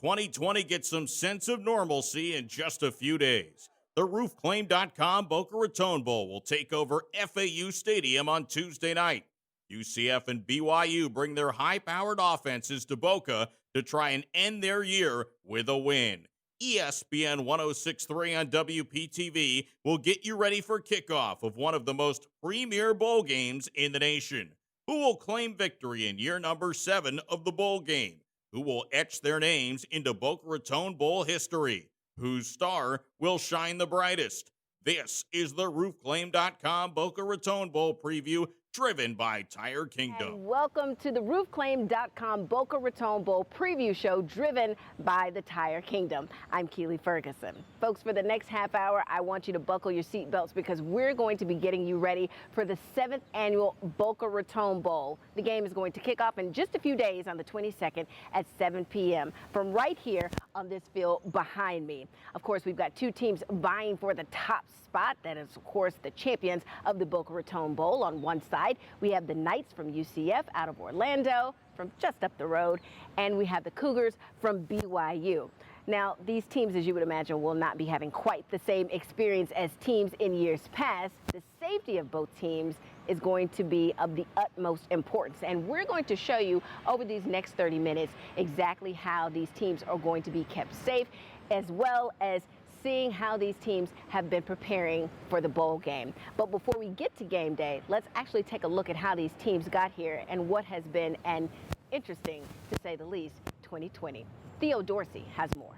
2020 gets some sense of normalcy in just a few days. The RoofClaim.com Boca Raton Bowl will take over FAU Stadium on Tuesday night. UCF and BYU bring their high-powered offenses to Boca to try and end their year with a win. ESPN 106.3 on WPTV will get you ready for kickoff of one of the most premier bowl games in the nation. Who will claim victory in year number 7 of the bowl game? Who will etch their names into Boca Raton Bowl history? Whose star will shine the brightest? This is the RoofClaim.com Boca Raton Bowl preview, driven by Tire Kingdom. And welcome to the RoofClaim.com Boca Raton Bowl preview show, driven by the Tire Kingdom. I'm Keely Ferguson. Folks, for the next half hour, I want you to buckle your seatbelts because we're going to be getting you ready for the 7th annual Boca Raton Bowl. The game is going to kick off in just a few days on the 22nd at 7 p.m. from right here on this field behind me. Of course, we've got two teams vying for the top spot. That is, of course, the champions of the Boca Raton Bowl. On one side, we have the Knights from UCF out of Orlando, from just up the road, and we have the Cougars from BYU. Now, these teams, as you would imagine, will not be having quite the same experience as teams in years past. The safety of both teams is going to be of the utmost importance, and we're going to show you over these next 30 minutes exactly how these teams are going to be kept safe, as well as seeing how these teams have been preparing for the bowl game. But before we get to game day, let's actually take a look at how these teams got here and what has been an interesting, to say the least, 2020. Theo Dorsey has more.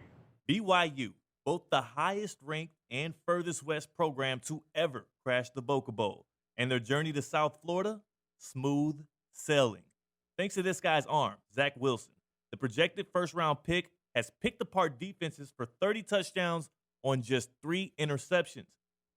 BYU, both the highest ranked and furthest west program to ever crash the Boca Bowl. And their journey to South Florida, smooth sailing. Thanks to this guy's arm, Zach Wilson, the projected first-round pick has picked apart defenses for 30 touchdowns on just 3 interceptions.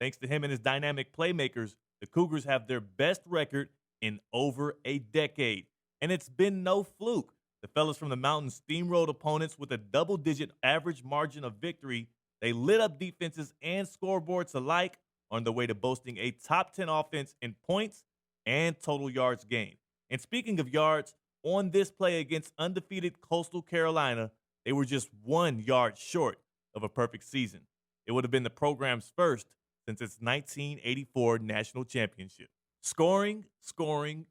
Thanks to him and his dynamic playmakers, the Cougars have their best record in over a decade. And it's been no fluke. The fellas from the mountains steamrolled opponents with a double-digit average margin of victory. They lit up defenses and scoreboards alike on the way to boasting a top 10 offense in points and total yards gained. And speaking of yards, on this play against undefeated Coastal Carolina, they were just 1 yard short of a perfect season. It would have been the program's first since its 1984 national championship. Scoring,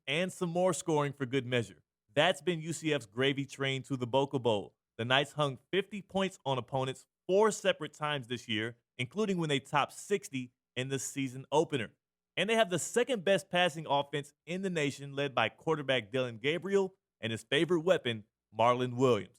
and some more scoring for good measure. That's been UCF's gravy train to the Boca Bowl. The Knights hung 50 points on opponents 4 separate times this year, including when they topped 60 in the season opener. And they have the second best passing offense in the nation, led by quarterback Dylan Gabriel and his favorite weapon, Marlon Williams.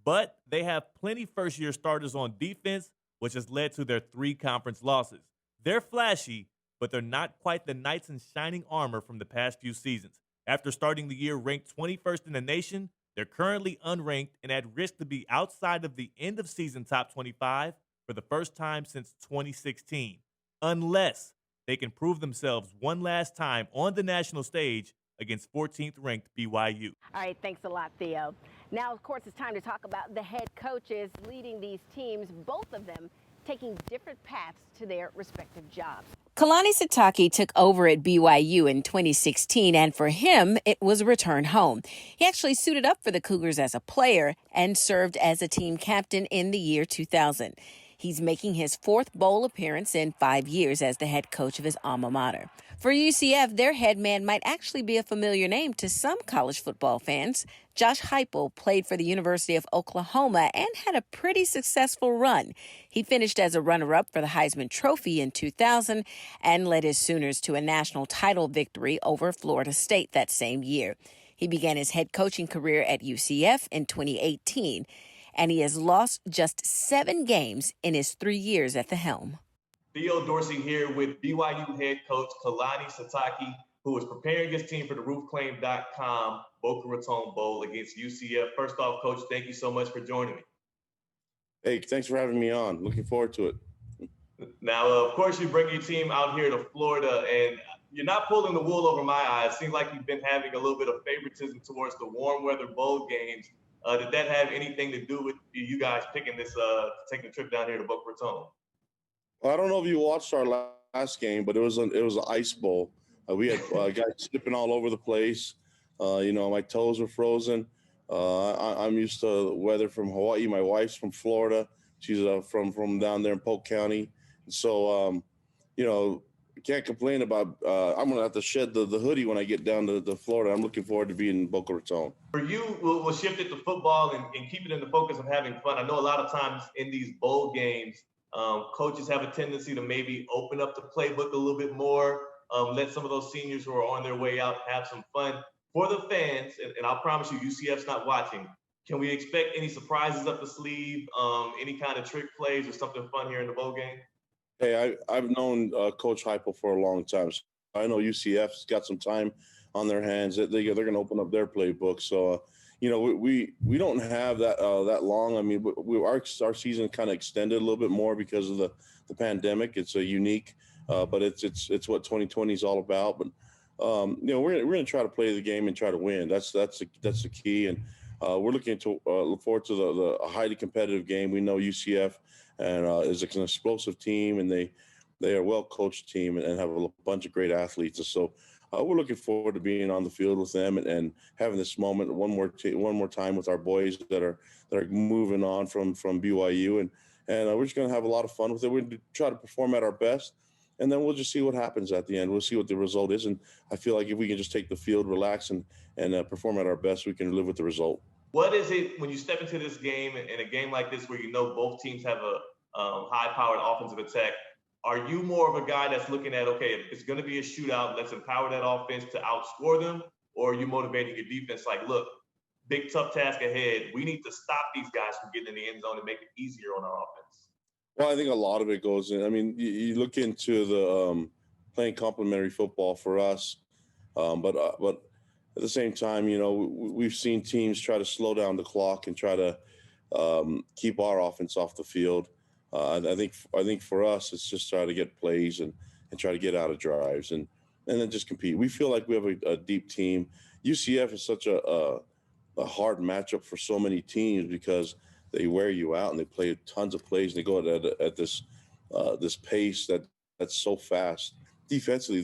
But they have plenty first-year starters on defense, which has led to their 3 conference losses. They're flashy, but they're not quite the knights in shining armor from the past few seasons. After starting the year ranked 21st in the nation, they're currently unranked and at risk to be outside of the end-of-season top 25 for the first time since 2016, unless they can prove themselves one last time on the national stage against 14th-ranked BYU. All right, thanks a lot, Theo. Now, of course, it's time to talk about the head coaches leading these teams, both of them taking different paths to their respective jobs. Kalani Sitake took over at BYU in 2016, and for him, it was a return home. He actually suited up for the Cougars as a player and served as a team captain in the year 2000. He's making his 4th bowl appearance in 5 years as the head coach of his alma mater. For UCF, their head man might actually be a familiar name to some college football fans. Josh Heupel played for the University of Oklahoma and had a pretty successful run. He finished as a runner-up for the Heisman Trophy in 2000 and led his Sooners to a national title victory over Florida State that same year. He began his head coaching career at UCF in 2018, and he has lost just 7 games in his 3 years at the helm. Theo Dorsey here with BYU head coach Kalani Sitake, who is preparing his team for the RoofClaim.com Boca Raton Bowl against UCF. First off, Coach, thank you so much for joining me. Hey, thanks for having me on. Looking forward to it. Now, of course, you bring your team out here to Florida, and you're not pulling the wool over my eyes. It seems like you've been having a little bit of favoritism towards the warm weather bowl games. Did that have anything to do with you guys picking this, taking a trip down here to Boca Raton? Well, I don't know if you watched our last game, but it was an ice bowl. We had guys slipping all over the place. My toes were frozen. I'm used to weather from Hawaii. My wife's from Florida. She's from down there in Polk County. So, can't complain about. I'm gonna have to shed the hoodie when I get down to Florida. I'm looking forward to being in Boca Raton. For you, we'll shift it to football and keep it in the focus of having fun. I know a lot of times in these bowl games, coaches have a tendency to maybe open up the playbook a little bit more, let some of those seniors who are on their way out have some fun. For the fans, and I'll promise you, UCF's not watching, can we expect any surprises up the sleeve, any kind of trick plays or something fun here in the bowl game? Hey, I've known Coach Heupel for a long time. So I know UCF's got some time on their hands. They're going to open up their playbook. So, we don't have that long. I mean, our season kind of extended a little bit more because of the pandemic. It's a unique, but it's what 2020 is all about. But we're going to try to play the game and try to win. That's the key. And we're looking to look forward to the highly competitive game. We know UCF and is an explosive team, and they are a well-coached team and have a bunch of great athletes. And so we're looking forward to being on the field with them and having this moment one more time with our boys that are moving on from BYU, and we're just going to have a lot of fun with it. We're going to try to perform at our best, and then we'll just see what happens at the end. We'll see what the result is, and I feel like if we can just take the field, relax, and perform at our best, we can live with the result. What is it when you step into this game, in a game like this where both teams have a high-powered offensive attack? Are you more of a guy that's looking at, okay, if it's going to be a shootout, let's empower that offense to outscore them? Or are you motivating your defense like, look, big tough task ahead. We need to stop these guys from getting in the end zone and make it easier on our offense? Well, I think a lot of it goes in. I mean, you look into the playing complementary football for us, but at the same time, we've seen teams try to slow down the clock and try to keep our offense off the field. I think for us, it's just try to get plays and try to get out of drives and then just compete. We feel like we have a deep team. UCF is such a hard matchup for so many teams because they wear you out and they play tons of plays and they go at this pace that's so fast. Defensively,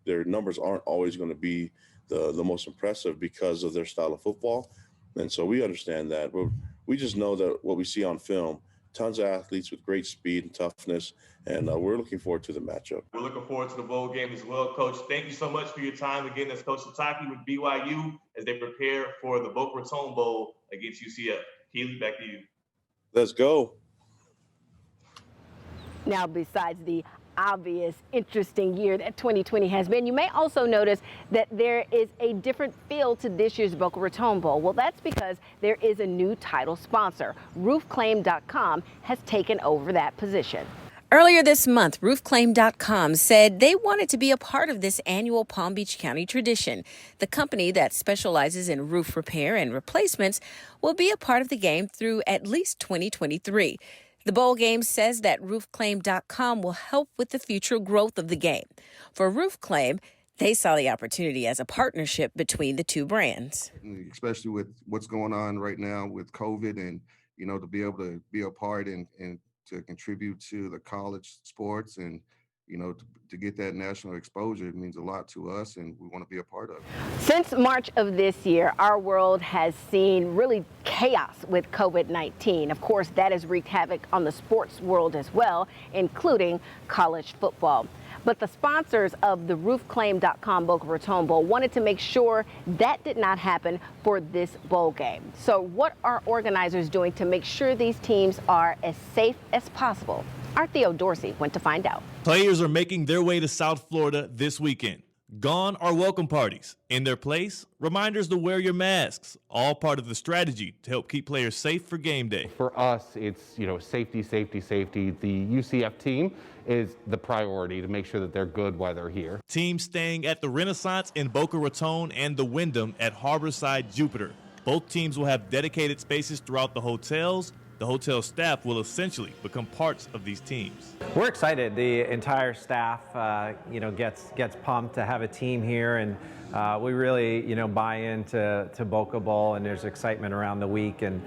their numbers aren't always going to be the most impressive because of their style of football, and so we understand that. But we just know that what we see on film. Tons of athletes with great speed and toughness, and we're looking forward to the matchup. We're looking forward to the bowl game as well, Coach. Thank you so much for your time. Again, that's Coach Sataki with BYU as they prepare for the Boca Raton Bowl against UCF. Keely, back to you. Let's go. Now, besides the obvious, interesting year that 2020 has been, you may also notice that there is a different feel to this year's Boca Raton Bowl. Well, that's because there is a new title sponsor. RoofClaim.com has taken over that position. Earlier this month, RoofClaim.com said they wanted to be a part of this annual Palm Beach County tradition. The company that specializes in roof repair and replacements will be a part of the game through at least 2023. The bowl game says that RoofClaim.com will help with the future growth of the game. For RoofClaim, they saw the opportunity as a partnership between the two brands. Especially with what's going on right now with COVID and, to be able to be a part and to contribute to the college sports and, to get that national exposure, it means a lot to us and we want to be a part of it. Since March of this year, our world has seen really chaos with COVID-19. Of course, that has wreaked havoc on the sports world as well, including college football. But the sponsors of the RoofClaim.com Boca Raton Bowl wanted to make sure that did not happen for this bowl game. So what are organizers doing to make sure these teams are as safe as possible? Our Theo Dorsey went to find out. Players are making their way to South Florida this weekend. Gone are welcome parties. In their place, reminders to wear your masks, all part of the strategy to help keep players safe for game day. For us, it's, safety. The UCF team is the priority to make sure that they're good while they're here. Teams staying at the Renaissance in Boca Raton and the Wyndham at Harborside Jupiter. Both teams will have dedicated spaces throughout the hotels. The hotel staff will essentially become parts of these teams. We're excited. The entire staff, gets pumped to have a team here, and we really, buy into Boca Bowl, and there's excitement around the week. And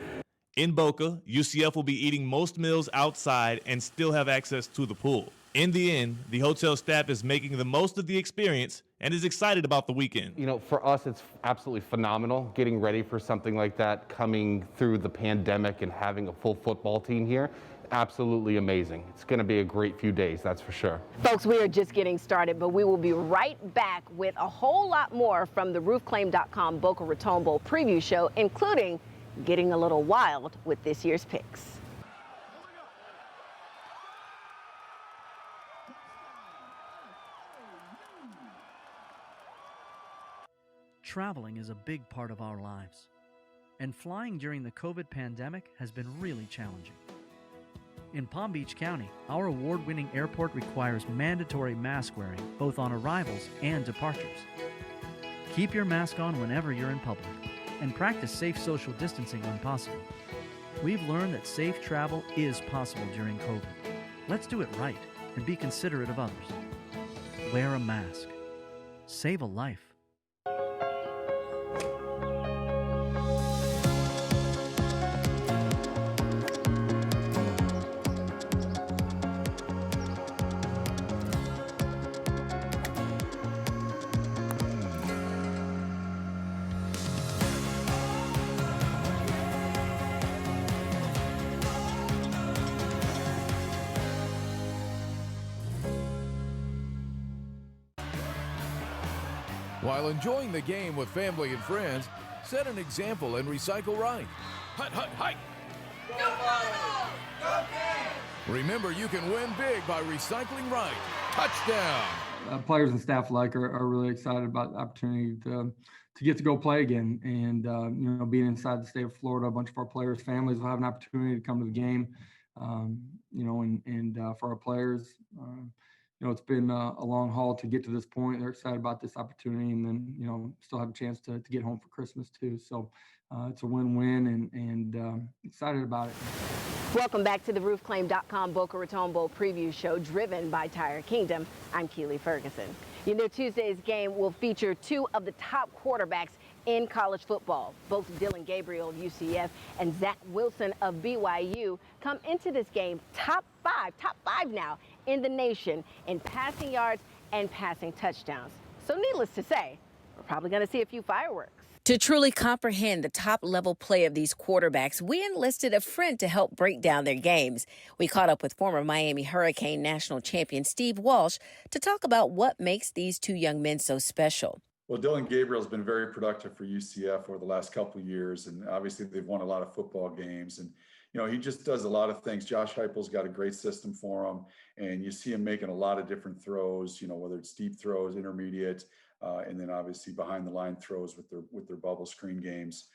in Boca, UCF will be eating most meals outside and still have access to the pool. In the end, the hotel staff is making the most of the experience and is excited about the weekend. You know, for us, it's absolutely phenomenal getting ready for something like that, coming through the pandemic and having a full football team here. Absolutely amazing. It's going to be a great few days, that's for sure. Folks, we are just getting started, but we will be right back with a whole lot more from the RoofClaim.com Boca Raton Bowl preview show, including getting a little wild with this year's picks. Traveling is a big part of our lives, and flying during the COVID pandemic has been really challenging. In Palm Beach County, our award-winning airport requires mandatory mask wearing both on arrivals and departures. Keep your mask on whenever you're in public, and practice safe social distancing when possible. We've learned that safe travel is possible during COVID. Let's do it right and be considerate of others. Wear a mask. Save a life. While enjoying the game with family and friends, set an example and recycle right. Hut, hut, hike! Go Flyers! Go Cavs! Remember, you can win big by recycling right. Touchdown! Players and staff alike are really excited about the opportunity to get to go play again. And, you know, being inside the state of Florida, a bunch of our players' families will have an opportunity to come to the game, you know, and for our players, you know, it's been a long haul to get to this point. They're excited about this opportunity, and then, you know, still have a chance to get home for Christmas too. So it's a win-win, and excited about it. Welcome back to the RoofClaim.com Boca Raton Bowl preview show, driven by Tire Kingdom. I'm Keely Ferguson. You know, Tuesday's game will feature two of the top quarterbacks in college football. Both Dylan Gabriel of UCF and Zach Wilson of BYU come into this game top five now in the nation in passing yards and passing touchdowns. So needless to say, we're probably going to see a few fireworks. To truly comprehend the top-level play of these quarterbacks, we enlisted a friend to help break down their games. We caught up with former Miami Hurricane national champion Steve Walsh to talk about what makes these two young men so special. Well, Dylan Gabriel's been very productive for UCF over the last couple of years, and obviously they've won a lot of football games. And, you know, he just does a lot of things. Josh Heupel's got a great system for him, and you see him making a lot of different throws, you know, whether it's deep throws, intermediate, and then obviously behind the line throws with their bubble screen games.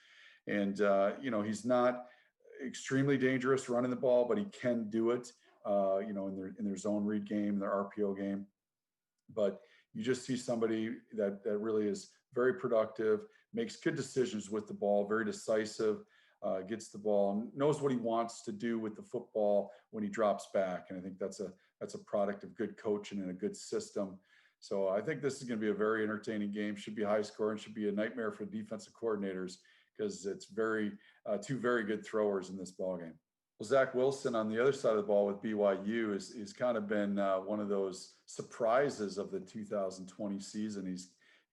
And, you know, he's not extremely dangerous running the ball, but he can do it, you know, in their zone read game, their RPO game. But you just see somebody that really is very productive, makes good decisions with the ball, very decisive, gets the ball, knows what he wants to do with the football when he drops back. And I think that's a product of good coaching and a good system. So I think this is going to be a very entertaining game, should be high scoring, should be a nightmare for defensive coordinators because it's two very good throwers in this ball game. Well, Zach Wilson on the other side of the ball with BYU is kind of been one of those surprises of the 2020 season.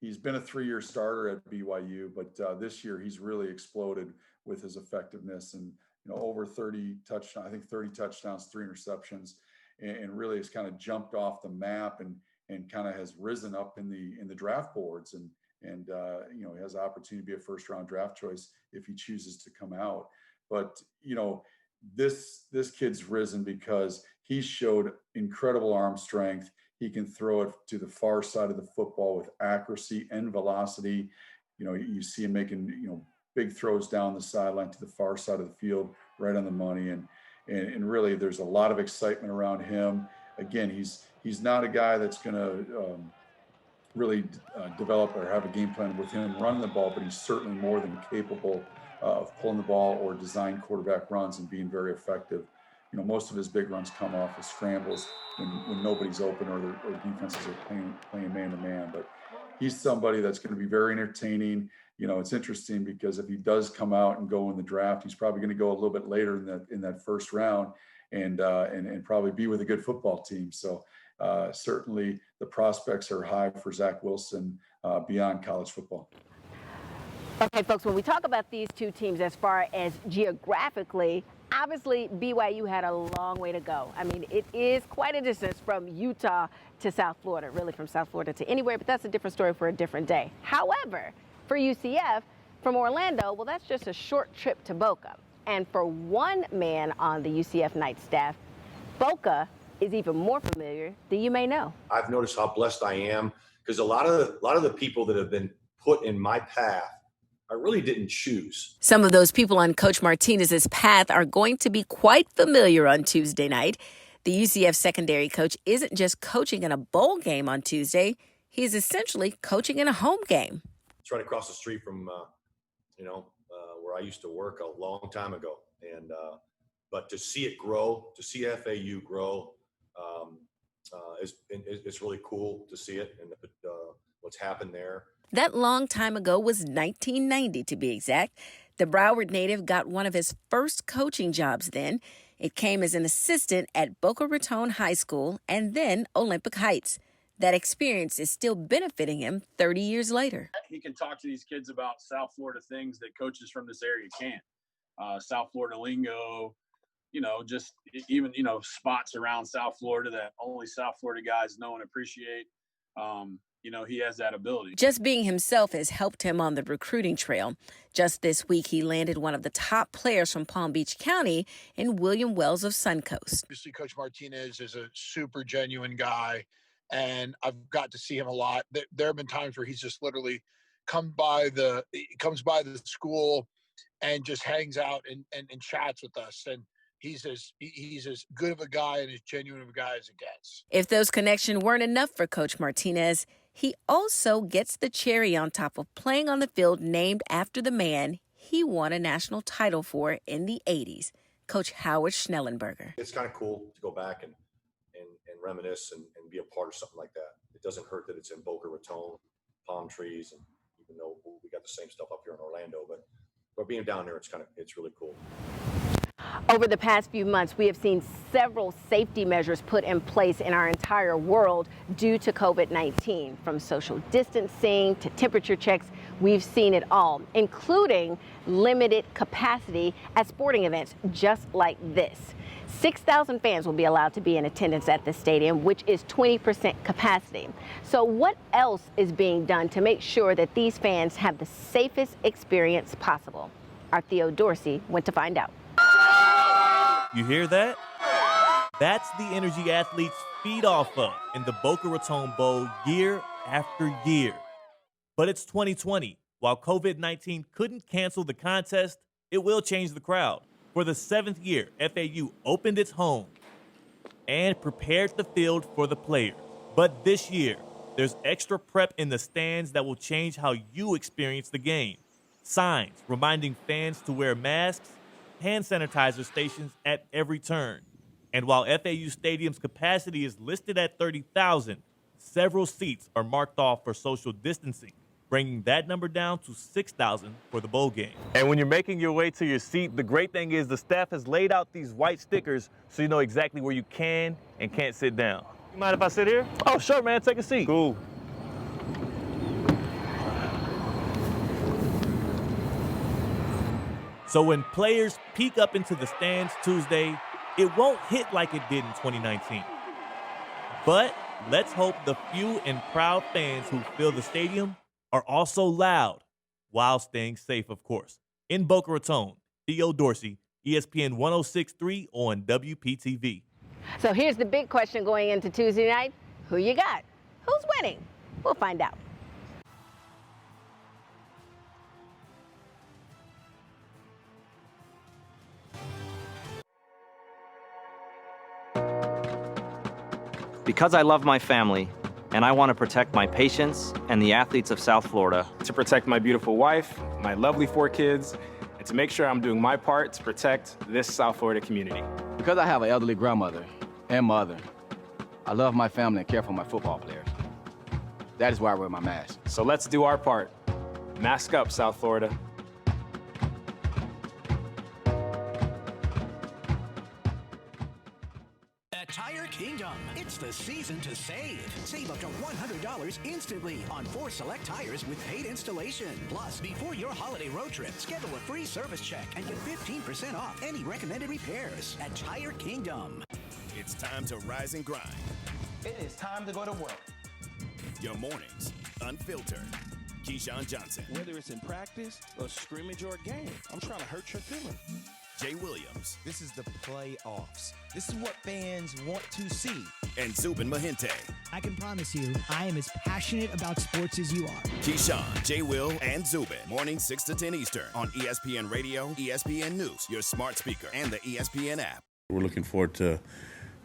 He's been a 3-year starter at BYU, but this year he's really exploded with his effectiveness, and, you know, over 30 touchdowns, I think 30 touchdowns, 3 interceptions, and really has kind of jumped off the map and kind of has risen up in the draft boards, and you know, he has the opportunity to be a first-round draft choice if he chooses to come out. But, you know, this kid's risen because he showed incredible arm strength. He can throw it to the far side of the football with accuracy and velocity. You know, you see him making, you know, big throws down the sideline to the far side of the field, right on the money. And really, there's a lot of excitement around him. Again, he's not a guy that's going to really develop or have a game plan with him running the ball, but he's certainly more than capable of pulling the ball or design quarterback runs and being very effective. You know, most of his big runs come off of scrambles when nobody's open or defenses are playing man-to-man. But he's somebody that's going to be very entertaining. You know, it's interesting because if he does come out and go in the draft, he's probably going to go a little bit later in that first round and probably be with a good football team. So certainly the prospects are high for Zach Wilson beyond college football. Okay, folks, when we talk about these two teams as far as geographically, obviously BYU had a long way to go. I mean, it is quite a distance from Utah to South Florida, really from South Florida to anywhere, but that's a different story for a different day. However, for UCF, from Orlando, well, that's just a short trip to Boca. And for one man on the UCF night staff, Boca is even more familiar than you may know. I've noticed how blessed I am because a lot of the people that have been put in my path, I really didn't choose. Some of those people on Coach Martinez's path are going to be quite familiar on Tuesday night. The UCF secondary coach isn't just coaching in a bowl game on Tuesday. He's essentially coaching in a home game. It's right across the street from, where I used to work a long time ago. And but to see it grow, to see FAU grow, it's really cool to see it and what's happened there. That long time ago was 1990, to be exact. The Broward native got one of his first coaching jobs then. It came as an assistant at Boca Raton High School and then Olympic Heights. That experience is still benefiting him 30 years later. He can talk to these kids about South Florida things that coaches from this area can't. South Florida lingo, just even, spots around South Florida that only South Florida guys know and appreciate. He has that ability. Just being himself has helped him on the recruiting trail. Just this week, he landed one of the top players from Palm Beach County in William Wells of Suncoast. Obviously, Coach Martinez is a super genuine guy, and I've got to see him a lot. There have been times where he's just literally comes by the school and just hangs out and chats with us. And he's as good of a guy and as genuine of a guy as it gets. If those connections weren't enough for Coach Martinez, he also gets the cherry on top of playing on the field named after the man he won a national title for in the 80s, Coach Howard Schnellenberger. It's kind of cool to go back and reminisce and be a part of something like that. It doesn't hurt that it's in Boca Raton, palm trees, and even though we got the same stuff up here in Orlando, but being down there, it's really cool. Over the past few months, we have seen several safety measures put in place in our entire world due to COVID-19. From social distancing to temperature checks, we've seen it all, including limited capacity at sporting events just like this. 6,000 fans will be allowed to be in attendance at the stadium, which is 20% capacity. So what else is being done to make sure that these fans have the safest experience possible? Our Theo Dorsey went to find out. You hear that? That's the energy athletes feed off of in the Boca Raton Bowl year after year. But it's 2020. While COVID-19 couldn't cancel the contest, it will change the crowd. For the 7th year, FAU opened its home and prepared the field for the players. But this year, there's extra prep in the stands that will change how you experience the game. Signs reminding fans to wear masks, hand sanitizer stations at every turn. And while FAU Stadium's capacity is listed at 30,000, several seats are marked off for social distancing, bringing that number down to 6,000 for the bowl game. And when you're making your way to your seat, the great thing is the staff has laid out these white stickers so you know exactly where you can and can't sit down. You mind if I sit here? Oh, sure, man. Take a seat. Cool. So when players peek up into the stands Tuesday, it won't hit like it did in 2019. But let's hope the few and proud fans who fill the stadium are also loud while staying safe, of course. In Boca Raton, Theo Dorsey, ESPN 106.3 on WPTV. So here's the big question going into Tuesday night. Who you got? Who's winning? We'll find out. Because I love my family, and I want to protect my patients and the athletes of South Florida. To protect my beautiful wife, my lovely 4 kids, and to make sure I'm doing my part to protect this South Florida community. Because I have an elderly grandmother and mother, I love my family and care for my football players. That is why I wear my mask. So let's do our part. Mask up, South Florida. At Tire Kingdom, it's the season to save. Save up to $100 instantly on 4 select tires with paid installation. Plus, before your holiday road trip, schedule a free service check and get 15% off any recommended repairs at Tire Kingdom. It's time to rise and grind. It is time to go to work. Your mornings, unfiltered. Keyshawn Johnson. Whether it's in practice, a scrimmage, or a game, I'm trying to hurt your feelings. Jay Williams. This is the playoffs. This is what fans want to see. And Zubin Mahente. I can promise you, I am as passionate about sports as you are. Keyshawn, Jay Will, and Zubin. Mornings 6 to 10 Eastern on ESPN Radio, ESPN News, your smart speaker, and the ESPN app. We're looking forward to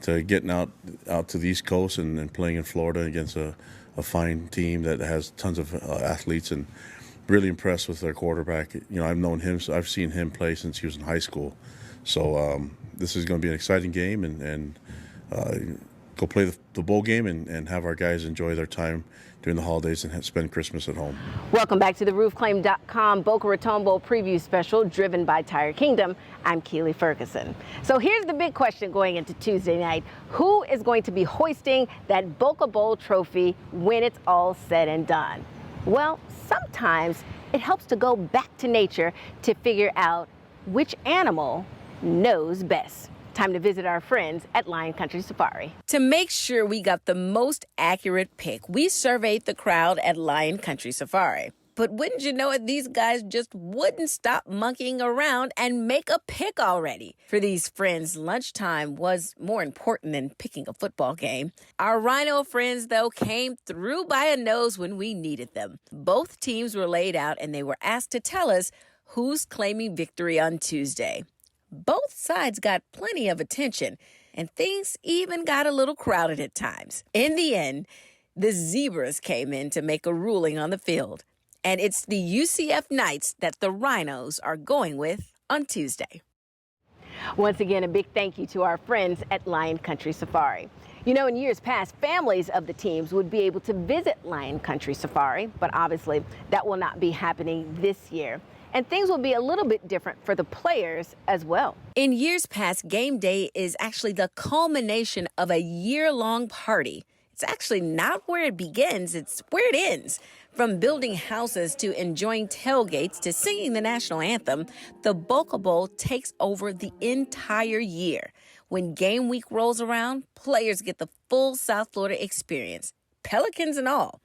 getting out to the East Coast and playing in Florida against a fine team that has tons of athletes, and really impressed with their quarterback. You know, I've known him, so I've seen him play since he was in high school. So this is going to be an exciting game, and go play the bowl game and have our guys enjoy their time during the holidays and spend Christmas at home. Welcome back to the RoofClaim.com Boca Raton Bowl preview special driven by Tire Kingdom. I'm Keely Ferguson. So here's the big question going into Tuesday night. Who is going to be hoisting that Boca Bowl trophy when it's all said and done? Well, sometimes it helps to go back to nature to figure out which animal knows best. Time to visit our friends at Lion Country Safari. To make sure we got the most accurate pick, we surveyed the crowd at Lion Country Safari. But wouldn't you know it, these guys just wouldn't stop monkeying around and make a pick already. For these friends, lunchtime was more important than picking a football game. Our Rhino friends, though, came through by a nose when we needed them. Both teams were laid out and they were asked to tell us who's claiming victory on Tuesday. Both sides got plenty of attention, and things even got a little crowded at times. In the end, the Zebras came in to make a ruling on the field. And it's the UCF Knights that the Rhinos are going with on Tuesday. Once again, a big thank you to our friends at Lion Country Safari. You know, in years past, families of the teams would be able to visit Lion Country Safari, but obviously that will not be happening this year. And things will be a little bit different for the players as well. In years past, game day is actually the culmination of a year-long party. It's actually not where it begins, it's where it ends. From building houses to enjoying tailgates to singing the national anthem, the Boca Bowl takes over the entire year. When game week rolls around, players get the full South Florida experience, Pelicans and all.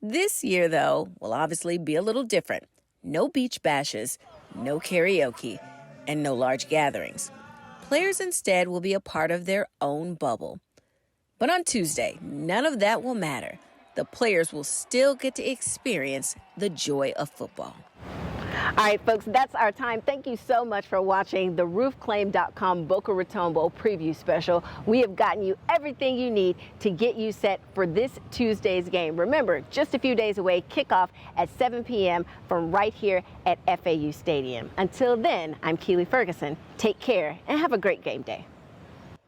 This year, though, will obviously be a little different. No beach bashes, no karaoke, and no large gatherings. Players instead will be a part of their own bubble. But on Tuesday, none of that will matter. The players will still get to experience the joy of football. All right, folks, that's our time. Thank you so much for watching the RoofClaim.com Boca Raton Bowl preview special. We have gotten you everything you need to get you set for this Tuesday's game. Remember, just a few days away, kickoff at 7 p.m. from right here at FAU Stadium. Until then, I'm Keely Ferguson. Take care and have a great game day.